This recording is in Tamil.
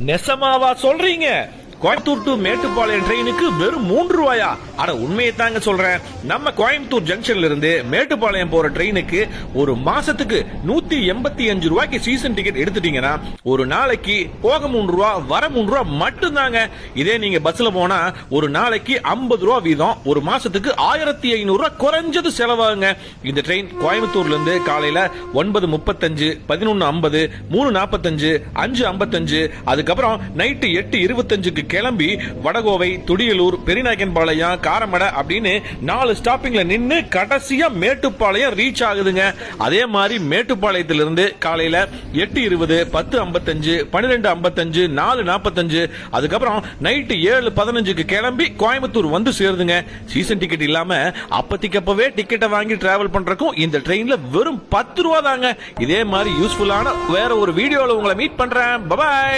நெசமாவா சொல்றீங்க? கோயம்புத்தூர் டு மேட்டுப்பாளையம் ட்ரெயினுக்கு வெறும் 3 ரூபாயா? அட உண்மையை தாங்க சொல்றேன். நம்ம கோயம்புத்தூர் ஜங்ஷன்ல இருந்து மேட்டுப்பாளையம் போற ட்ரெயினுக்கு ஒரு மாசத்துக்கு 185 ரூபாய்க்கு சீசன் டிக்கெட் எடுத்துட்டீங்கன்னா ஒரு நாளைக்கு போக 3 ரூபா வர 3 ரூபா மட்டும் தாங்க. இதே நீங்க பஸ்ல போனா ஒரு நாளைக்கு 50 ரூபா வீதம், ஒரு மாசத்துக்கு 1500 ரூபாய் குறைஞ்சது செலவாகுங்க. இந்த ட்ரெயின் கோயம்புத்தூர்ல இருந்து காலையில 9:35, 11:50, 3:45, 5:55, அதுக்கப்புறம் நைட்டு 8:25 கிளம்பி வடகோவை, துடியலூர், பெரியநாயக்கன்பாளையம், காரமடை அப்படின்னு 4 ஸ்டாப்பிங்ல நின்னு கடைசியா மேட்டுப்பாளையம் ரீச் ஆகுதுங்க. அதே மாதிரி மேட்டுப்பாளையத்திலிருந்து காலையில 8:20, 10:55, 12:55, 4:45, அதுக்கப்புறம் நைட்டு 7:15 கிளம்பி கோயம்புத்தூர் வந்து சேருதுங்க. சீசன் டிக்கெட் இல்லாம அப்பத்திக்கப்பவே டிக்கெட்டை வாங்கி டிராவல் பண்றதுக்கும் இந்த ட்ரெயின்ல வெறும் 10 ரூபா தாங்க. இதே மாதிரி யூஸ்ஃபுல்லான வேற ஒரு வீடியோல உங்களை மீட் பண்றேன். பை.